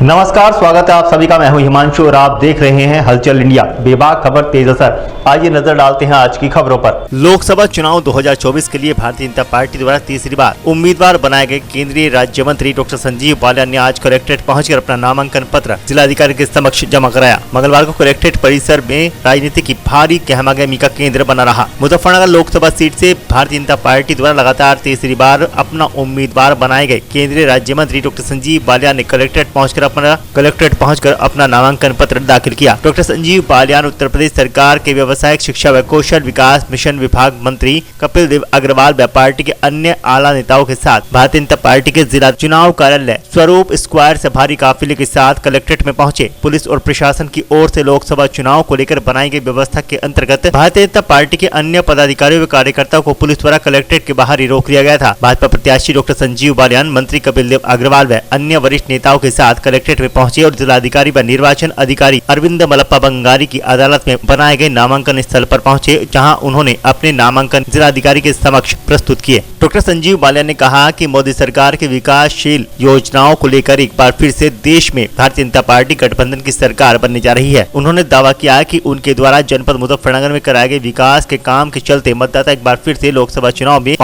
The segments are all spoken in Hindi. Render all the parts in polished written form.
नमस्कार, स्वागत है आप सभी का। मैं हूं हिमांशु और आप देख रहे हैं हलचल इंडिया। बेबाक खबर तेज असर। आइए नजर डालते हैं आज की खबरों पर। लोकसभा चुनाव 2024 के लिए भारतीय जनता पार्टी द्वारा तीसरी बार उम्मीदवार बनाए गए केंद्रीय राज्य मंत्री डॉक्टर संजीव बालियान ने आज कलेक्ट्रेट पहुंचकर अपना नामांकन पत्र जिलाधिकारी के समक्ष जमा कराया। मंगलवार को कलेक्ट्रेट परिसर में राजनीति की भारी गहमागहमी का केंद्र बना रहा। मुजफ्फरनगर लोकसभा सीट से भारतीय जनता पार्टी द्वारा लगातार तीसरी बार अपना उम्मीदवार बनाए गए केंद्रीय राज्य मंत्री डॉक्टर संजीव बालियान ने कलेक्ट्रेट पहुंचकर अपना नामांकन पत्र दाखिल किया। डॉक्टर संजीव बालियान उत्तर प्रदेश सरकार के व्यावसायिक शिक्षा व कौशल विकास मिशन विभाग मंत्री कपिल देव अग्रवाल व पार्टी के अन्य आला नेताओं के साथ भारतीय जनता पार्टी के जिला चुनाव कार्यालय स्वरूप स्क्वायर से भारी काफिले के साथ कलेक्ट्रेट में पहुंचे। पुलिस और प्रशासन की ओर से लोकसभा चुनाव को लेकर बनाई गई व्यवस्था के अंतर्गत भारतीय जनता पार्टी के अन्य पदाधिकारियों व कार्यकर्ताओं को पुलिस द्वारा कलेक्ट्रेट के बाहर ही रोक लिया गया था। भाजपा प्रत्याशी डॉक्टर संजीव बालियान मंत्री कपिल देव अग्रवाल व अन्य वरिष्ठ नेताओं के साथ कलेक्ट्रेट में पहुंचे और जिलाधिकारी व निर्वाचन अधिकारी अरविंद मलप्पा बंगारी की अदालत में बनाए गए नामांकन स्थल पर पहुंचे, जहां उन्होंने अपने नामांकन जिलाधिकारी के समक्ष प्रस्तुत किए। डॉक्टर संजीव बालियान ने कहा कि मोदी सरकार की विकासशील योजनाओं को लेकर एक बार फिर से देश में भारतीय जनता पार्टी गठबंधन की सरकार बनने जा रही है। उन्होंने दावा किया कि उनके द्वारा जनपद मुजफ्फरनगर में कराए गए विकास के काम के चलते मतदाता एक बार फिर से लोकसभा चुनाव में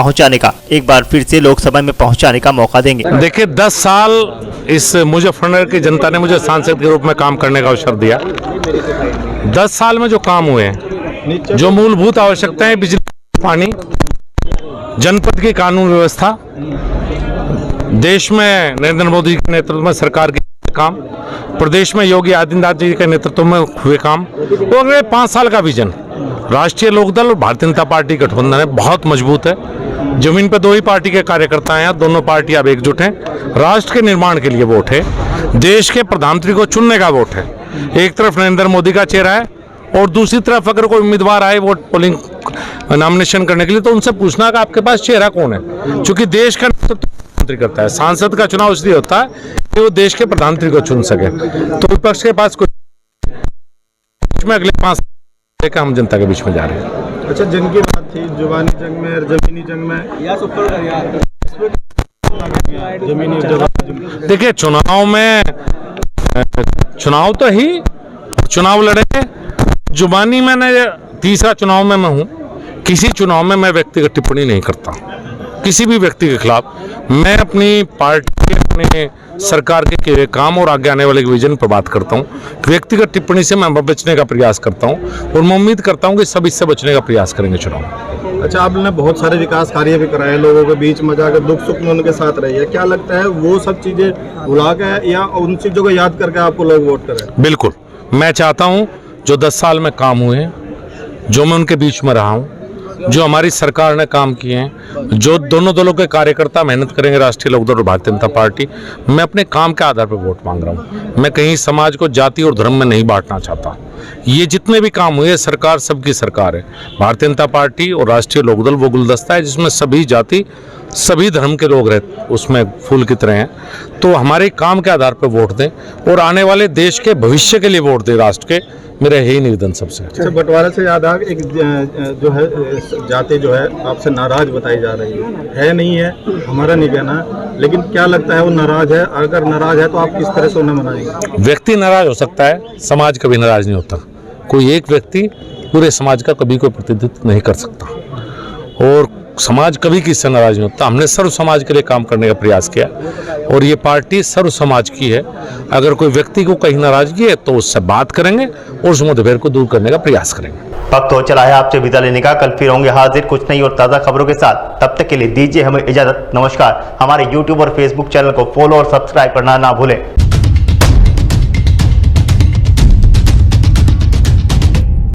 लोकसभा में पहुंचाने का मौका देंगे। देखिए, 10 साल इस मुजफ्फरनगर की जनता ने मुझे सांसद के रूप में काम करने का अवसर दिया। 10 साल में जो काम हुए हैं, जो मूलभूत आवश्यकताएं, बिजली, पानी, जनपद की कानून व्यवस्था, देश में नरेंद्र मोदी के नेतृत्व में सरकार के काम, प्रदेश में योगी आदित्यनाथ जी के नेतृत्व में हुए काम, और अगले 5 साल का विजन। राष्ट्रीय लोकदल और भारतीय जनता पार्टी गठबंधन है, बहुत मजबूत है। जमीन पर दो ही पार्टी के कार्यकर्ता हैं, दोनों पार्टियां अब एकजुट हैं। राष्ट्र के निर्माण के लिए वोट है, देश के प्रधानमंत्री को चुनने का वोट है। एक तरफ नरेंद्र मोदी का चेहरा है और दूसरी तरफ अगर कोई उम्मीदवार आए वोट पोलिंग नॉमिनेशन करने के लिए, तो उनसे पूछना कि आपके पास चेहरा कौन है, क्योंकि देश का नेतृत्व प्रधानमंत्री करता है। सांसद का चुनाव इसलिए होता है कि वो देश के प्रधानमंत्री को चुन सके। तो विपक्ष के पास कुछ में अगले 5 साल का हम जनता के बीच में जा रहे हैं। अच्छा, जंग की बात थी, जुबानी जंग में और जमीनी जंग में, देखिए, चुनाव तो ही चुनाव लड़े। जुबानी मैंने तीसरा चुनाव में मैं हूँ। किसी चुनाव में मैं व्यक्तिगत टिप्पणी नहीं करता किसी भी व्यक्ति के खिलाफ। मैं अपनी पार्टी, अपने सरकार के काम और आगे आने वाले विजन पर बात करता हूँ। व्यक्तिगत टिप्पणी से मैं बचने का प्रयास करता हूँ और मैं उम्मीद करता हूँ कि सब इससे बचने का प्रयास करेंगे चुनाव। अच्छा, आपने बहुत सारे विकास कार्य भी कराए, लोगों के बीच में जाकर दुख सुख में उनके साथ रही है। क्या लगता है वो सब चीजें भुला के या उन चीजों को याद करके आपको लोग वोट करें? बिल्कुल, मैं चाहता हूँ जो 10 साल में काम हुए हैं, जो मैं उनके बीच में रहा हूँ, जो हमारी सरकार ने काम किए हैं, जो दोनों दलों के कार्यकर्ता मेहनत करेंगे, राष्ट्रीय लोकदल और भारतीय जनता पार्टी, मैं अपने काम के आधार पर वोट मांग रहा हूँ। मैं कहीं समाज को जाति और धर्म में नहीं बांटना चाहता। ये जितने भी काम हुए, सरकार सबकी सरकार है। भारतीय जनता पार्टी और राष्ट्रीय लोकदल वो गुलदस्ता है जिसमें सभी जाति, सभी धर्म के लोग रहते, उसमें फूल की तरह हैं। तो हमारे काम के आधार पर वोट दें और आने वाले देश के भविष्य के लिए वोट दें, राष्ट्र के। मेरा यही निवेदन सबसे। अच्छा, बंटवारे से याद आ, एक जो है जाति जो है आपसे नाराज बताई जा रही है नहीं है, हमारा नहीं कहना, लेकिन क्या लगता है वो नाराज है? अगर नाराज है तो आप किस तरह से उन्हें मनाएंगे? व्यक्ति नाराज हो सकता है, समाज कभी नाराज नहीं होता। कोई एक व्यक्ति पूरे समाज का कभी कोई प्रतिनिधित्व नहीं कर सकता और समाज कभी किससे नाराज नहीं होता। हमने सर्व समाज के लिए काम करने का प्रयास किया और ये पार्टी सर्व समाज की है। अगर कोई व्यक्ति को कहीं नाराजगी है तो उससे बात करेंगे और उस मतभेद को दूर करने का प्रयास करेंगे। वक्त हो चला है आपसे विदा लेने का। कल फिर होंगे हाजिर कुछ नई और ताज़ा खबरों के साथ। तब तक के लिए दीजिए हमें इजाजत। नमस्कार। हमारे YouTube और Facebook चैनल को फॉलो और सब्सक्राइब करना ना भूलें।